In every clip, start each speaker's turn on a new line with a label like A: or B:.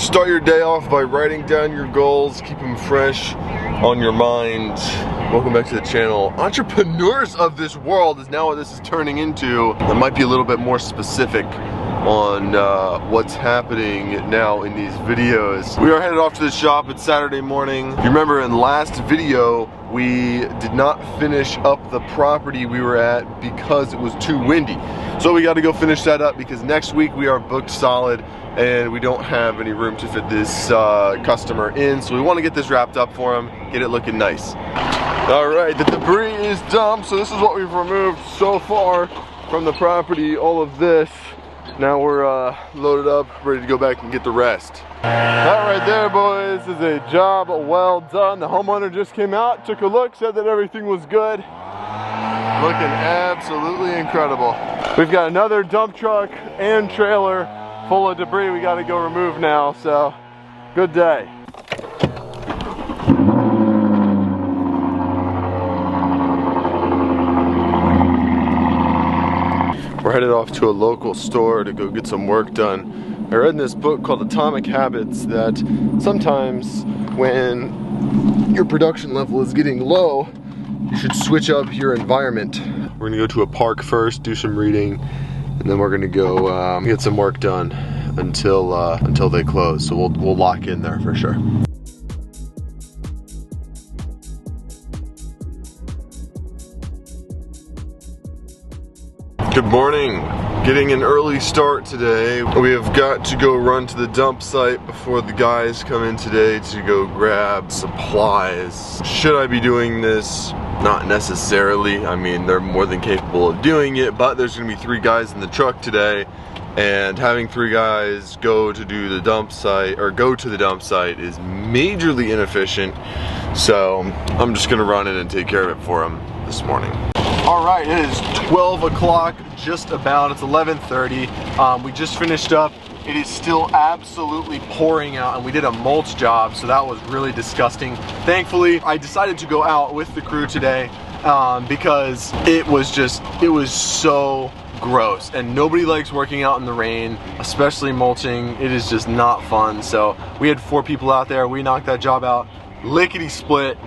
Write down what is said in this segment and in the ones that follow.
A: Start your day off by writing down your goals, keep them fresh on your mind. Welcome back to the channel. Entrepreneurs of this world is now what this is turning into. That might be a little bit more specific on what's happening now in these videos. We are headed off to the shop. It's Saturday morning. You remember in the last video, we did not finish up the property we were at because it was too windy. So we got to go finish that up because next week we are booked solid and we don't have any room to fit this customer in. So we want to get this wrapped up for him, get it looking nice. All right, the debris is dumped. So this is what we've removed so far from the property, all of this. Now we're loaded up, ready to go back and get the rest. That right there, boys, is a job well done. The homeowner just came out, took a look, said that everything was good. Looking absolutely incredible. We've got another dump truck and trailer full of debris we got to go remove now, so good day. We're headed off to a local store to go get some work done. I read in this book called Atomic Habits that sometimes when your production level is getting low, you should switch up your environment. We're gonna go to a park first, do some reading, and then we're gonna go get some work done until they close. So we'll lock in there for sure. Good morning. Getting an early start today. We have got to go run to the dump site before the guys come in today to go grab supplies. Should I be doing this? Not necessarily. I mean, they're more than capable of doing it, but there's gonna be 3 guys in the truck today, and having 3 guys go to the dump site is majorly inefficient. So I'm just gonna run in and take care of it for them this morning. All right, it is 12 o'clock, just about. It's 11:30. We just finished up. It is still absolutely pouring out, and we did a mulch job, so that was really disgusting. Thankfully, I decided to go out with the crew today because it was so gross, and nobody likes working out in the rain, especially mulching. It is just not fun. So we had 4 people out there. We knocked that job out lickety split.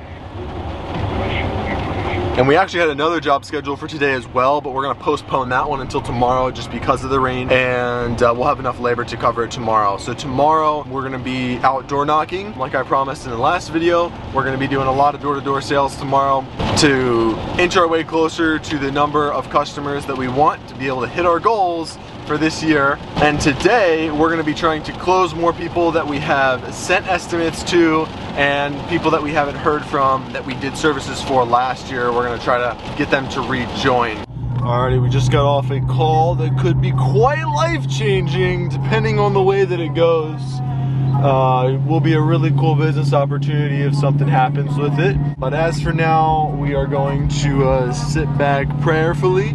A: And we actually had another job scheduled for today as well, but we're gonna postpone that one until tomorrow just because of the rain, and we'll have enough labor to cover it tomorrow. So tomorrow we're gonna be outdoor knocking, like I promised in the last video. We're gonna be doing a lot of door-to-door sales tomorrow to inch our way closer to the number of customers that we want to be able to hit our goals for this year. And today we're gonna be trying to close more people that we have sent estimates to and people that we haven't heard from that we did services for last year. We're gonna try to get them to rejoin. Alrighty, we just got off a call that could be quite life-changing depending on the way that it goes. It will be a really cool business opportunity if something happens with it. But as for now, we are going to sit back prayerfully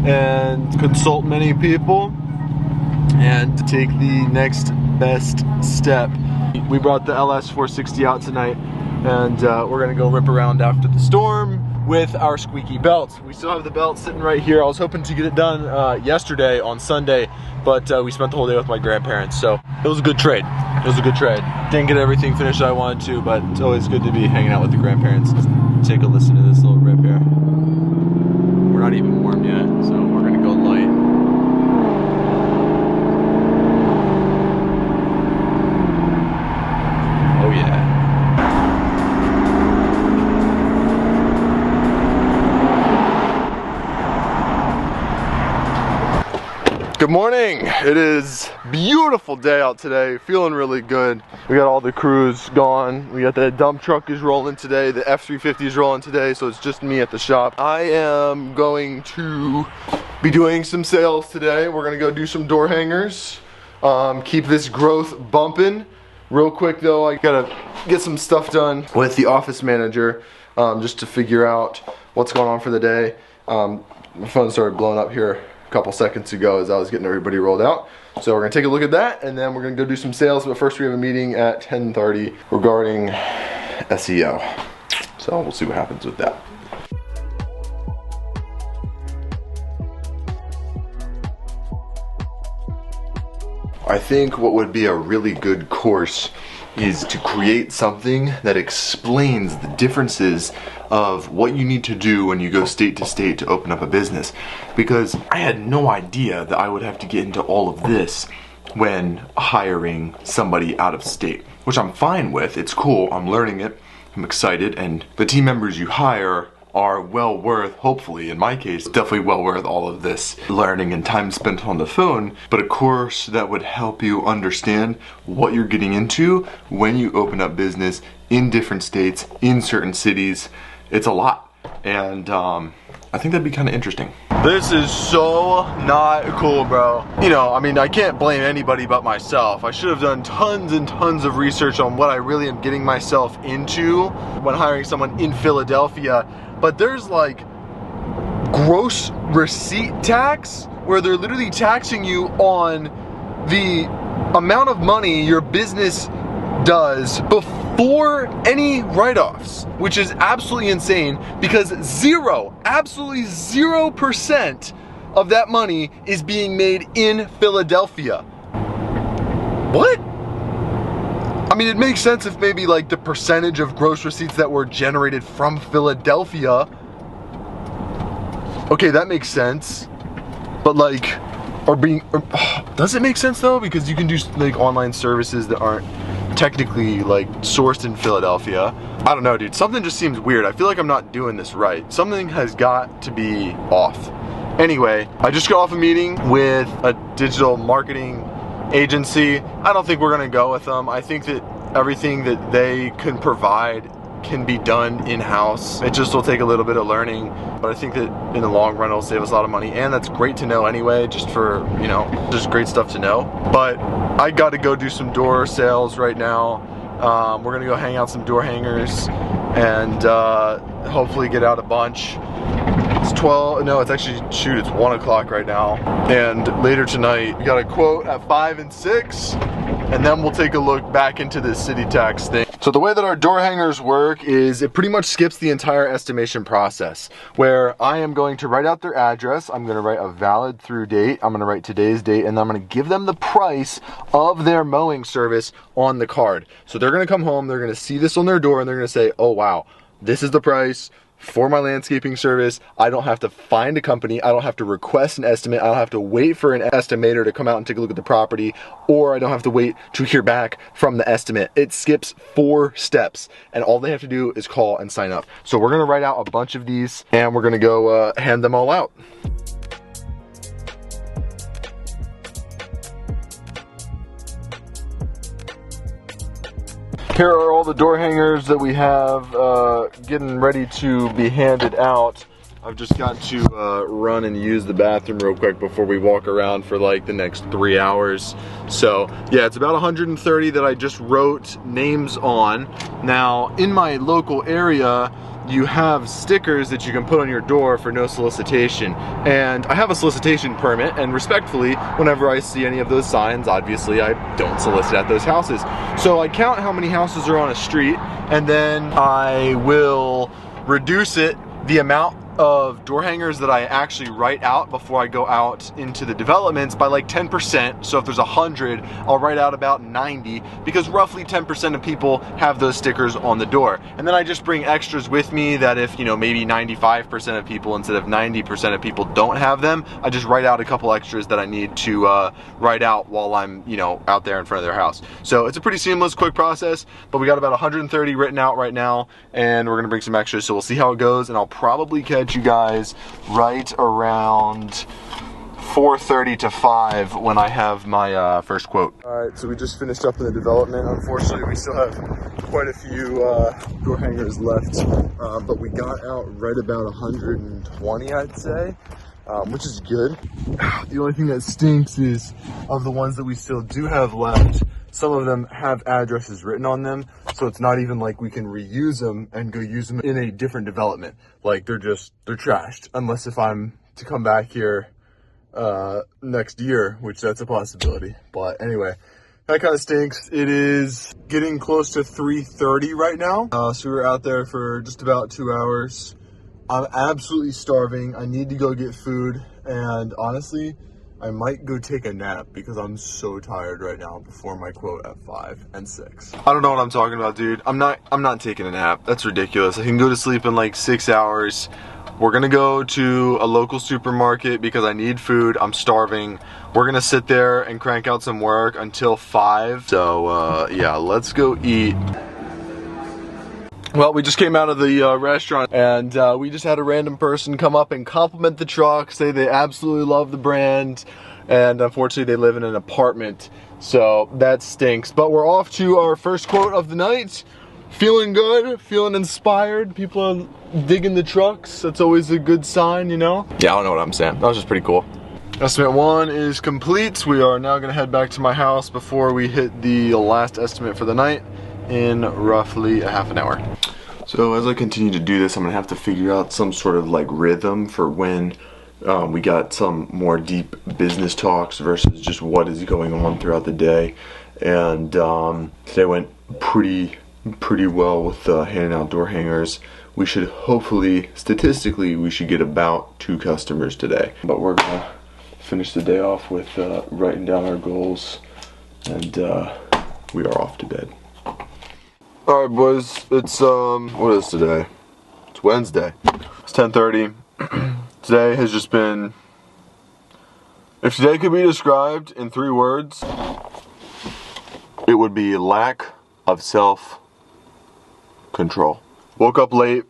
A: and consult many people and take the next best step. We brought the LS 460 out tonight, and we're gonna go rip around after the storm with our squeaky belts. We still have the belt sitting right here. I was hoping to get it done yesterday on Sunday, but we spent the whole day with my grandparents, so it was a good trade. It was a good trade. Didn't get everything finished I wanted to, but it's always good to be hanging out with the grandparents. Take a listen to this little rip here. We're not even warm yet, so we're gonna go light. Oh yeah. Good morning. It is a beautiful day out today. Feeling really good. We got all the crews gone. We got the dump truck is rolling today. The F-350 is rolling today, so it's just me at the shop. I am going to be doing some sales today. We're gonna go do some door hangers. Keep this growth bumping. Real quick though, I gotta get some stuff done with the office manager just to figure out what's going on for the day. My phone started blowing up here a couple seconds ago as I was getting everybody rolled out. So we're gonna take a look at that, and then we're gonna go do some sales, but first we have a meeting at 10:30 regarding SEO. So we'll see what happens with that. I think what would be a really good course is to create something that explains the differences of what you need to do when you go state to state to open up a business. Because I had no idea that I would have to get into all of this when hiring somebody out of state, which I'm fine with. It's cool, I'm learning it, I'm excited, and the team members you hire are well worth, hopefully in my case, definitely well worth all of this learning and time spent on the phone, but a course that would help you understand what you're getting into when you open up business in different states, in certain cities. It's a lot, and I think that'd be kind of interesting. This is so not cool, bro. You know, I mean, I can't blame anybody but myself. I should have done tons and tons of research on what I really am getting myself into when hiring someone in Philadelphia. But there's like gross receipt tax where they're literally taxing you on the amount of money your business does before any write-offs, which is absolutely insane because absolutely 0% of that money is being made in Philadelphia. What? I mean, it makes sense if maybe like the percentage of gross receipts that were generated from Philadelphia. Okay, that makes sense. But like, does it make sense though? Because you can do like online services that aren't technically like sourced in Philadelphia. I don't know, dude. Something just seems weird. I feel like I'm not doing this right. Something has got to be off. Anyway, I just got off a meeting with a digital marketing agency. I don't think we're gonna go with them. I think that everything that they can provide can be done in-house. It just will take a little bit of learning, but I think that in the long run it'll save us a lot of money, and that's great to know anyway, just for, you know, just great stuff to know. But I gotta go do some door sales right now. We're gonna go hang out some door hangers and hopefully get out a bunch. It's 12, no, it's actually, shoot, it's 1 o'clock right now. And later tonight, we got a quote at 5 and 6, and then we'll take a look back into this city tax thing. So the way that our door hangers work is it pretty much skips the entire estimation process, where I am going to write out their address, I'm gonna write a valid through date, I'm gonna write today's date, and then I'm gonna give them the price of their mowing service on the card. So they're gonna come home, they're gonna see this on their door, and they're gonna say, oh wow, this is the price for my landscaping service. I don't have to find a company, I don't have to request an estimate, I don't have to wait for an estimator to come out and take a look at the property, or I don't have to wait to hear back from the estimate. It skips 4 steps, and all they have to do is call and sign up. So we're gonna write out a bunch of these, and we're gonna go hand them all out. Here are all the door hangers that we have getting ready to be handed out. I've just got to run and use the bathroom real quick before we walk around for like the next 3 hours. So yeah, it's about 130 that I just wrote names on. Now in my local area, you have stickers that you can put on your door for no solicitation. And I have a solicitation permit, and respectfully, whenever I see any of those signs, obviously I don't solicit at those houses. So I count how many houses are on a street, and then I will reduce it, the amount of door hangers that I actually write out before I go out into the developments, by like 10%. So if there's 100, I'll write out about 90, because roughly 10% of people have those stickers on the door. And then I just bring extras with me that if, you know, maybe 95% of people instead of 90% of people don't have them, I just write out a couple extras that I need to write out while I'm, you know, out there in front of their house. So it's a pretty seamless, quick process, but we got about 130 written out right now, and we're gonna bring some extras, so we'll see how it goes, and I'll probably catch you guys right around 4:30 to 5 when I have my first quote. Alright, so we just finished up in the development. Unfortunately, we still have quite a few door hangers left, but we got out right about 120, I'd say, which is good. The only thing that stinks is, of the ones that we still do have left, some of them have addresses written on them, so it's not even like we can reuse them and go use them in a different development. Like, they're trashed, unless if I'm to come back here next year, which that's a possibility. But anyway, that kind of stinks. It is getting close to 3:30 right now, so we were out there for just about 2 hours. I'm absolutely starving. I need to go get food, and honestly, I might go take a nap because I'm so tired right now before my quote at 5 and 6. I don't know what I'm talking about, dude. I'm not taking a nap. That's ridiculous. I can go to sleep in like 6 hours. We're gonna go to a local supermarket because I need food. I'm starving. We're gonna sit there and crank out some work until 5. So yeah, let's go eat. Well, we just came out of the restaurant and we just had a random person come up and compliment the truck, say they absolutely love the brand, and unfortunately they live in an apartment, so that stinks. But we're off to our first quote of the night. Feeling good, feeling inspired. People are digging the trucks. That's always a good sign, you know? Yeah, I don't know what I'm saying. That was just pretty cool. Estimate 1 is complete. We are now gonna head back to my house before we hit the last estimate for the night in roughly a half an hour. So as I continue to do this, I'm gonna have to figure out some sort of like rhythm for when we got some more deep business talks versus just what is going on throughout the day. And today went pretty well with handing out door hangers. We should hopefully, statistically, we should get about 2 customers today. But we're gonna finish the day off with writing down our goals, and we are off to bed. Alright boys, it's what is today? It's Wednesday. It's 10:30. Today has just been, if today could be described in 3 words, it would be lack of self-control. Woke up late,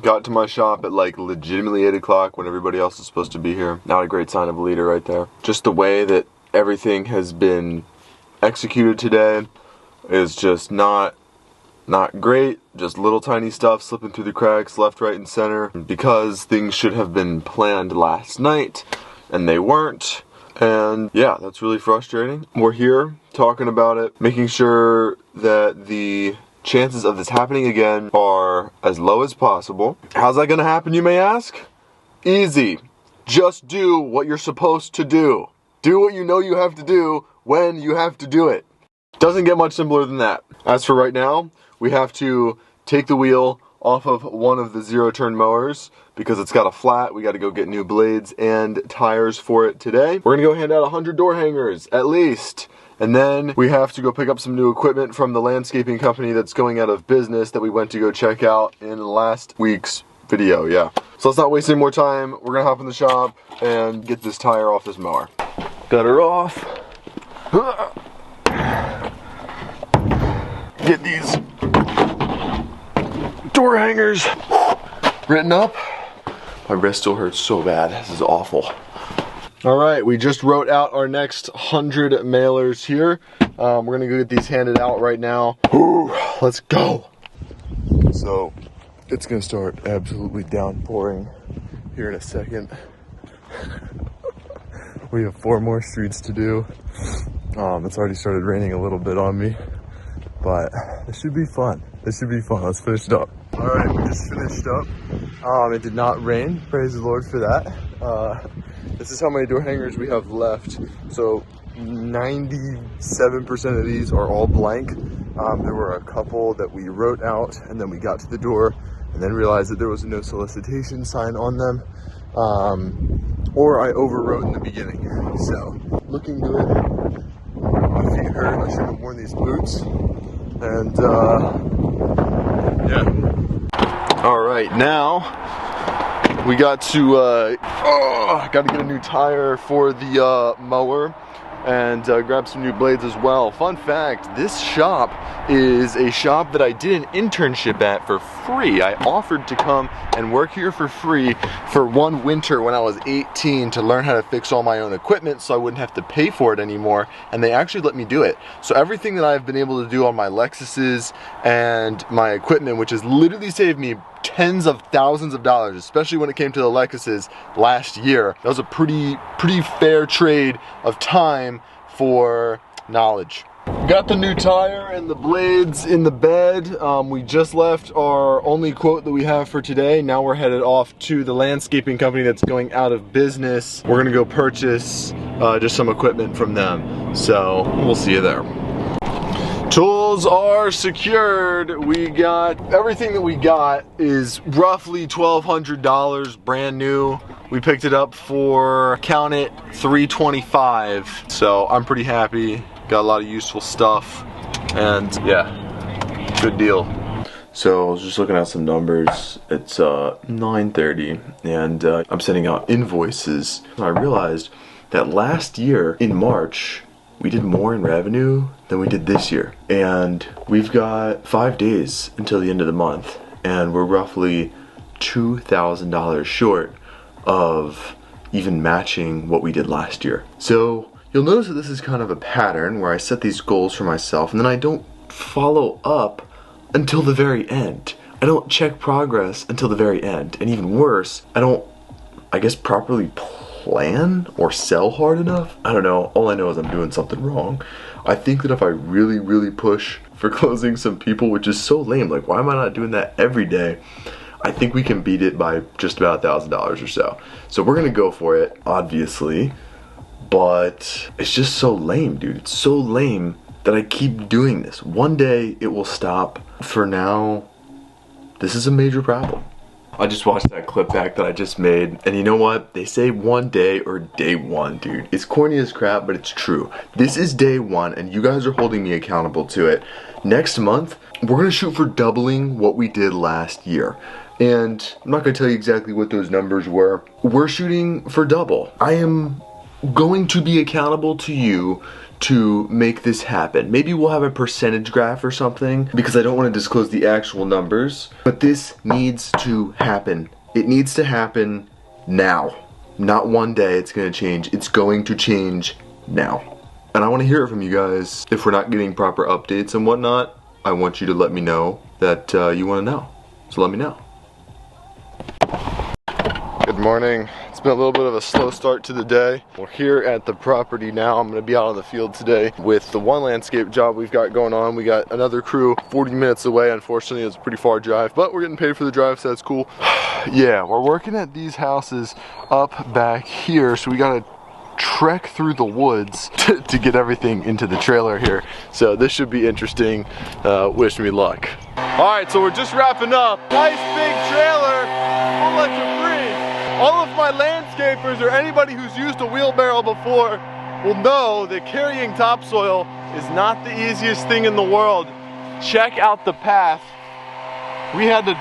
A: got to my shop at like legitimately 8 o'clock when everybody else is supposed to be here. Not a great sign of a leader right there. Just the way that everything has been executed today is just not great. Just little tiny stuff slipping through the cracks left, right, and center because things should have been planned last night and they weren't. And yeah, that's really frustrating. We're here talking about it, making sure that the chances of this happening again are as low as possible. How's that gonna happen, you may ask? Easy. Just do what you're supposed to do. Do what you know you have to do when you have to do it. Doesn't get much simpler than that. As for right now, we have to take the wheel off of one of the 0-turn mowers because it's got a flat. We got to go get new blades and tires for it today. We're gonna go hand out 100 door hangers at least. And then we have to go pick up some new equipment from the landscaping company that's going out of business that we went to go check out in last week's video, yeah. So let's not waste any more time. We're gonna hop in the shop and get this tire off this mower. Got her off. Get these door hangers written up. My wrist still hurts so bad. This is awful. All right, we just wrote out our next 100 mailers here. We're gonna go get these handed out right now. Ooh, let's go. So it's gonna start absolutely downpouring here in a second. We have 4 more streets to do. It's already started raining a little bit on me, but this should be fun. This should be fun. Let's finish it up. All right, we just finished up. It did not rain. Praise the Lord for that. This is how many door hangers we have left. So 97% of these are all blank. There were a couple that we wrote out and then we got to the door and then realized that there was no solicitation sign on them. Or I overwrote in the beginning. So looking good. My feet hurt. I should have worn these boots. And yeah. All right, now we got to get a new tire for the mower and grab some new blades as well. Fun fact, this shop is a shop that I did an internship at for free. I offered to come and work here for free for 1 winter when I was 18 to learn how to fix all my own equipment so I wouldn't have to pay for it anymore, and they actually let me do it. So everything that I've been able to do on my Lexuses and my equipment, which has literally saved me tens of thousands of dollars, especially when it came to the Lexuses last year. That was a pretty fair trade of time for knowledge. Got the new tire and the blades in the bed. We just left our only quote that we have for today. Now we're headed off to the landscaping company that's going out of business. We're gonna go purchase just some equipment from them. So we'll see you there. Tools Deals are secured. We got everything that we got is roughly $1,200 brand new. We picked it up for, count it, $325. So I'm pretty happy. Got a lot of useful stuff, and yeah, good deal. So I was just looking at some numbers. It's 9:30, and I'm sending out invoices. I realized that last year in March, we did more in revenue than we did this year. And we've got 5 days until the end of the month, and we're roughly $2,000 short of even matching what we did last year. So you'll notice that this is kind of a pattern where I set these goals for myself and then I don't follow up until the very end. I don't check progress until the very end. And even worse, I don't, I guess, properly plan or sell hard enough. I don't know. All I know is I'm doing something wrong. I think that if I really push for closing some people, which is so lame, like why am I not doing that every day? I think we can beat it by just about $1,000 or so. So we're gonna go for it, obviously, but it's just so lame, dude. It's so lame that I keep doing this. One day it will stop. For now, this is a major problem. I just watched that clip back that I just made, and you know what? They say one day or day one, dude. It's corny as crap, but it's true. This is day one, and you guys are holding me accountable to it. Next month, we're gonna shoot for doubling what we did last year. And I'm not gonna tell you exactly what those numbers were. We're shooting for double. I am going to be accountable to you to make this happen. Maybe we'll have a percentage graph or something, because I don't want to disclose the actual numbers, but this needs to happen. It needs to happen now. Not one day it's gonna change. It's going to change now. And I want to hear it from you guys. If we're not getting proper updates and whatnot, I want you to let me know that you want to know. So let me know. Good morning. It's been a little bit of a slow start to the day. We're here at the property now. I'm gonna be out on the field today with the one landscape job we've got going on. We got another crew 40 minutes away. Unfortunately, it's a pretty far drive, but we're getting paid for the drive, so that's cool. Yeah, we're working at these houses up back here, so we gotta trek through the woods to get everything into the trailer here. So this should be interesting. Wish me luck. All right, so we're just wrapping up. Nice big trailer, won't let you free. All of my landscapers or anybody who's used a wheelbarrow before will know that carrying topsoil is not the easiest thing in the world. Check out the path. We had to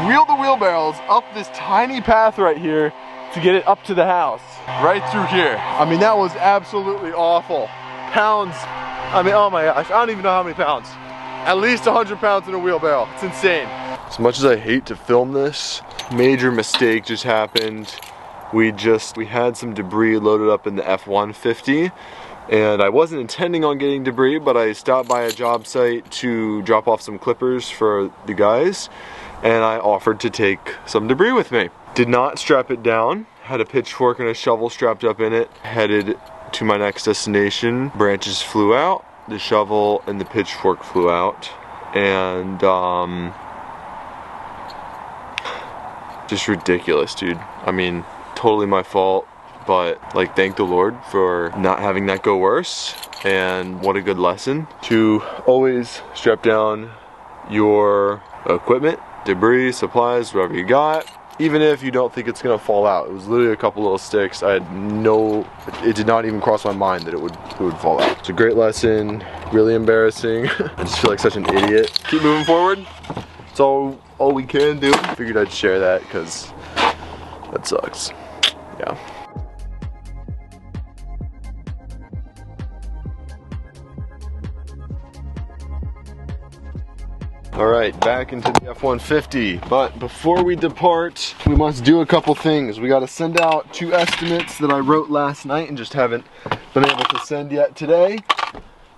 A: wheel the wheelbarrows up this tiny path right here to get it up to the house, right through here. I mean, that was absolutely awful. Pounds, I mean, oh my gosh, I don't even know how many pounds. At least 100 pounds in a wheelbarrow. It's insane. As much as I hate to film this, major mistake just happened. We had some debris loaded up in the F-150, and I wasn't intending on getting debris, but I stopped by a job site to drop off some clippers for the guys, and I offered to take some debris with me. Did not strap it down, had a pitchfork and a shovel strapped up in it, headed to my next destination. Branches flew out, the shovel and the pitchfork flew out, and just ridiculous, dude. I mean, totally my fault, but like, thank the Lord for not having that go worse, and what a good lesson to always strap down your equipment, debris, supplies, whatever you got, even if you don't think it's gonna fall out. It was literally a couple little sticks. I had no, it did not even cross my mind that it would fall out. It's a great lesson, really embarrassing. I just feel like such an idiot. Keep moving forward. It's all we can do. Figured I'd share that because that sucks. Yeah. All right, back into the F-150. But before we depart, we must do a couple things. We gotta send out 2 estimates that I wrote last night and just haven't been able to send yet today.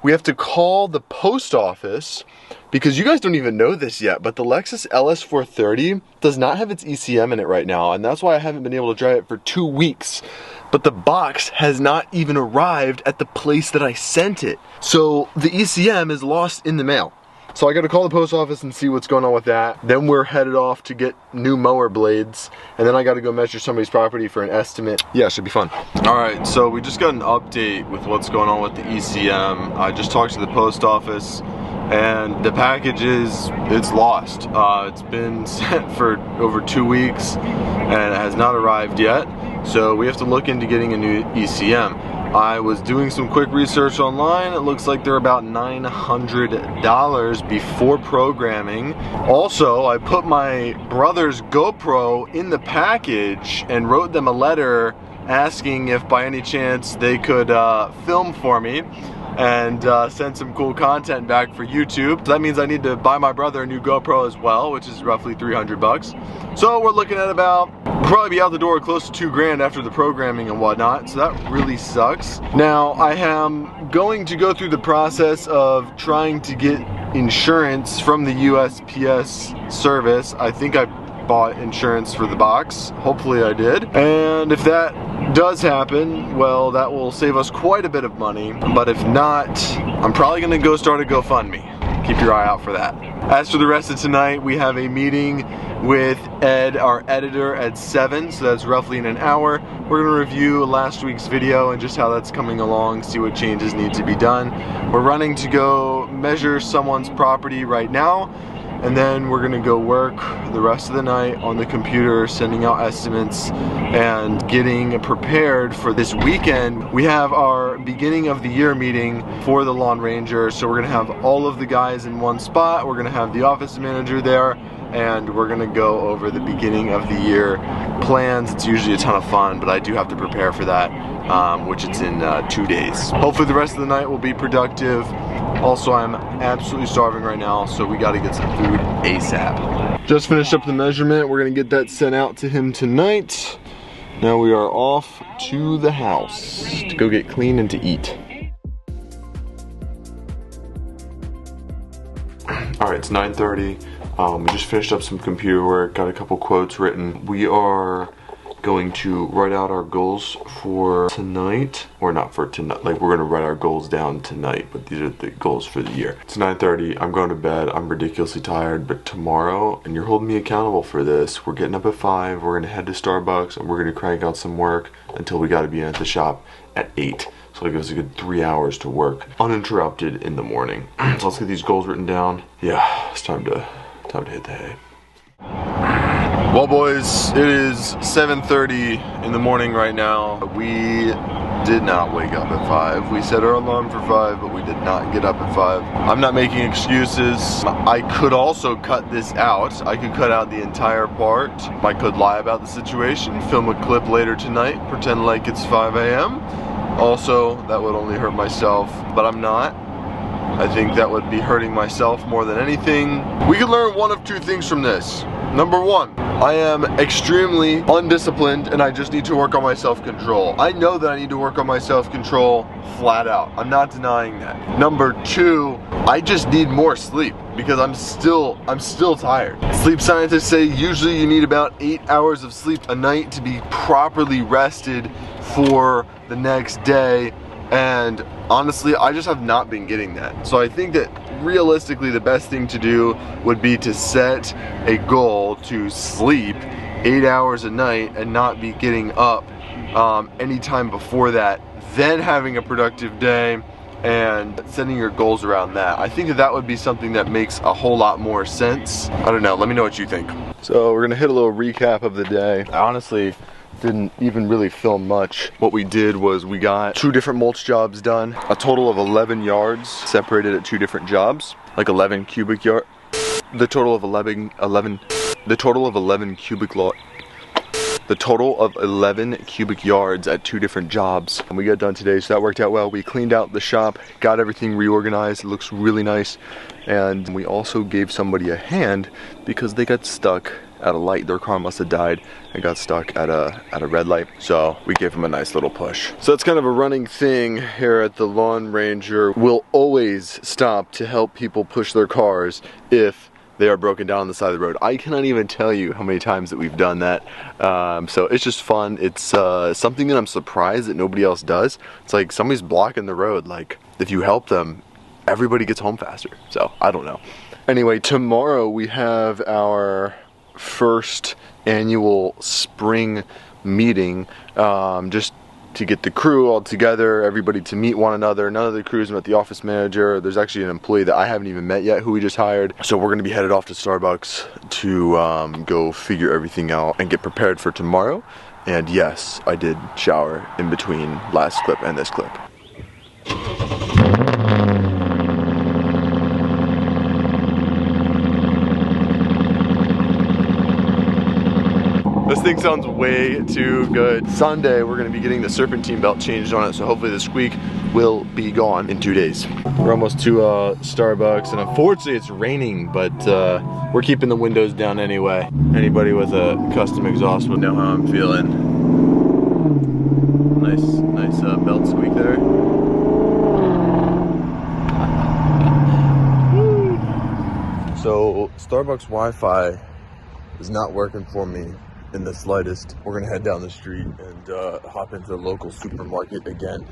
A: We have to call the post office, because you guys don't even know this yet, but the Lexus LS430 does not have its ECM in it right now, and that's why I haven't been able to drive it for 2 weeks. But the box has not even arrived at the place that I sent it. So the ECM is lost in the mail. So I gotta call the post office and see what's going on with that. Then we're headed off to get new mower blades, and then I gotta go measure somebody's property for an estimate. Yeah, it should be fun. All right, so we just got an update with what's going on with the ECM. I just talked to the post office. and the package it's lost. It's been sent for over 2 weeks and it has not arrived yet, so we have to look into getting a new ECM. I was doing some quick research online. It looks like they're about $900 before programming. Also, I put my brother's GoPro in the package and wrote them a letter asking if by any chance they could film for me and send some cool content back for YouTube. So that means I need to buy my brother a new GoPro as well, which is roughly 300 bucks. So we're looking at about, probably be out the door close to 2 grand after the programming and whatnot, so that really sucks. Now, I am going to go through the process of trying to get insurance from the USPS service. I think I bought insurance for the box. Hopefully I did. And if that does happen, well, that will save us quite a bit of money. But if not, I'm probably gonna go start a GoFundMe. Keep your eye out for that. As for the rest of tonight, we have a meeting with Ed, our editor, at 7, so that's roughly in an hour. We're gonna review last week's video and just how that's coming along, see what changes need to be done. We're running to go measure someone's property right now, and then we're gonna go work the rest of the night on the computer, sending out estimates and getting prepared for this weekend. We have our beginning of the year meeting for the Lawn Ranger, so we're gonna have all of the guys in one spot. We're gonna have the office manager there, and we're gonna go over the beginning of the year plans. It's usually a ton of fun, but I do have to prepare for that, which it's in 2 days. Hopefully the rest of the night will be productive. Also, I'm absolutely starving right now, so we gotta get some food ASAP. Just finished up the measurement. We're gonna get that sent out to him tonight. Now we are off to the house to go get clean and to eat. All right, it's 9:30. We just finished up some computer work, got a couple quotes written. We are going to write out our goals for tonight, or not for tonight, like we're gonna write our goals down tonight, but these are the goals for the year. It's 9:30, I'm going to bed, I'm ridiculously tired, but tomorrow, and you're holding me accountable for this, we're getting up at 5, we're gonna head to Starbucks, and we're gonna crank out some work until we gotta be at the shop at 8. So it gives us a good 3 hours to work uninterrupted in the morning. So let's get these goals written down. Yeah, it's time to hit the hay. Well, boys, it is 7:30 in the morning right now. We did not wake up at 5. We set our alarm for 5, but we did not get up at 5. I'm not making excuses. I could also cut this out. I could cut out the entire part. I could lie about the situation, film a clip later tonight, pretend like it's 5 a.m. Also, that would only hurt myself, but I'm not. I think that would be hurting myself more than anything. We could learn one of 2 things from this. Number 1, I am extremely undisciplined and I just need to work on my self-control. I know that I need to work on my self-control flat out. I'm not denying that. Number 2, I just need more sleep because I'm still tired. Sleep scientists say usually you need about 8 hours of sleep a night to be properly rested for the next day. And honestly, I just have not been getting that. So I think that realistically the best thing to do would be to set a goal to sleep 8 hours a night and not be getting up anytime before that, then having a productive day and setting your goals around that. I think that that would be something that makes a whole lot more sense. I don't know, let me know what you think. So we're gonna hit a little recap of the day. Honestly, didn't even really film much. What we did was we got 2 different mulch jobs done, a total of 11 yards separated at 2 different jobs, like 11 cubic yard. The total of 11 cubic yards at 2 different jobs. And we got done today, so that worked out well. We cleaned out the shop, got everything reorganized. It looks really nice. And we also gave somebody a hand because they got stuck at a light. Their car must have died and got stuck at a red light, so we gave them a nice little push. So it's kind of a running thing here at the Lawn Ranger. We'll always stop to help people push their cars if they are broken down on the side of the road. I cannot even tell you how many times that we've done that. So it's just fun. It's something that I'm surprised that nobody else does. It's like somebody's blocking the road. Like if you help them, everybody gets home faster. So I don't know. Anyway, tomorrow we have our first annual spring meeting, just to get the crew all together, everybody to meet one another. None of the crew's met the office manager. There's actually an employee that I haven't even met yet who we just hired. So we're gonna be headed off to Starbucks to go figure everything out and get prepared for tomorrow. And yes, I did shower in between last clip and this clip. This thing sounds way too good. Sunday, we're gonna be getting the serpentine belt changed on it, so hopefully the squeak will be gone in 2 days. We're almost to Starbucks, and unfortunately it's raining, but we're keeping the windows down anyway. Anybody with a custom exhaust will know how I'm feeling. Nice belt squeak there. So Starbucks Wi-Fi is not working for me in the slightest. We're gonna head down the street and hop into the local supermarket again.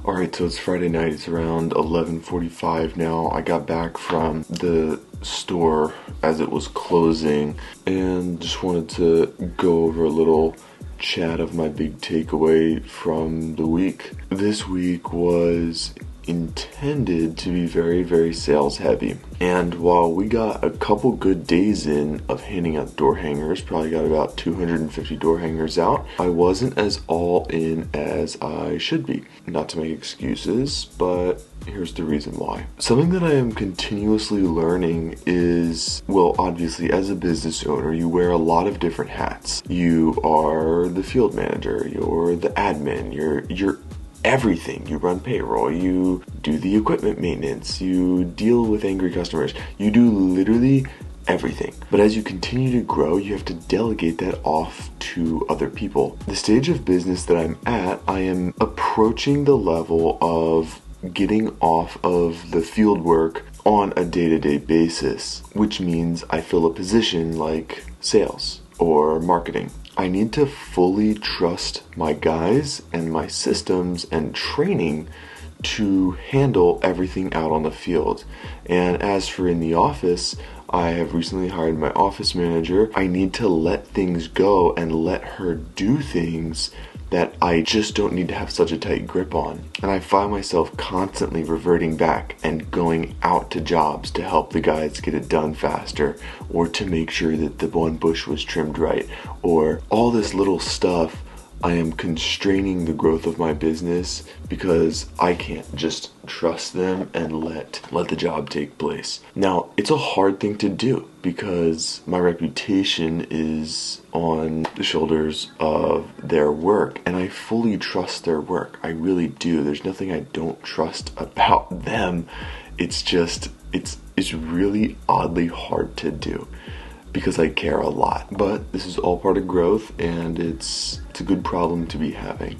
A: Alright, so it's Friday night. It's around 11:45 now. I got back from the store as it was closing and just wanted to go over a little chat of my big takeaway from the week. This week was intended to be very, very sales heavy. And while we got a couple good days in of handing out door hangers, probably got about 250 door hangers out, I wasn't as all in as I should be. Not to make excuses, but here's the reason why. Something that I am continuously learning is, well, obviously as a business owner, you wear a lot of different hats. You are the field manager, you're the admin, you're everything. You run payroll, you do the equipment maintenance, you deal with angry customers, you do literally everything. But as you continue to grow, you have to delegate that off to other people. The stage of business that I'm at, I am approaching the level of getting off of the field work on a day-to-day basis, which means I fill a position like sales or marketing. I need to fully trust my guys and my systems and training to handle everything out on the field. And as for in the office, I have recently hired my office manager. I need to let things go and let her do things that I just don't need to have such a tight grip on. And I find myself constantly reverting back and going out to jobs to help the guys get it done faster, or to make sure that the one bush was trimmed right, or all this little stuff. I am constraining the growth of my business because I can't just trust them and let the job take place. Now, it's a hard thing to do because my reputation is on the shoulders of their work, and I fully trust their work. I really do. There's nothing I don't trust about them. It's just, it's really oddly hard to do, because I care a lot. But this is all part of growth, and it's a good problem to be having.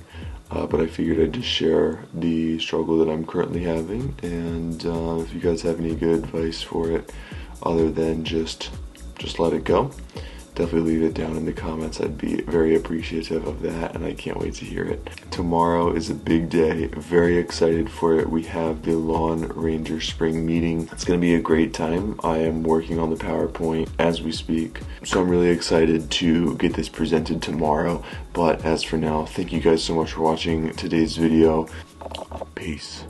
A: But I figured I'd just share the struggle that I'm currently having, and if you guys have any good advice for it, other than just let it go, definitely leave it down in the comments. I'd be very appreciative of that, and I can't wait to hear it. Tomorrow is a big day. Very excited for it. We have the Lawn Ranger Spring Meeting. It's going to be a great time. I am working on the PowerPoint as we speak, so I'm really excited to get this presented tomorrow. But as for now, thank you guys so much for watching today's video. Peace.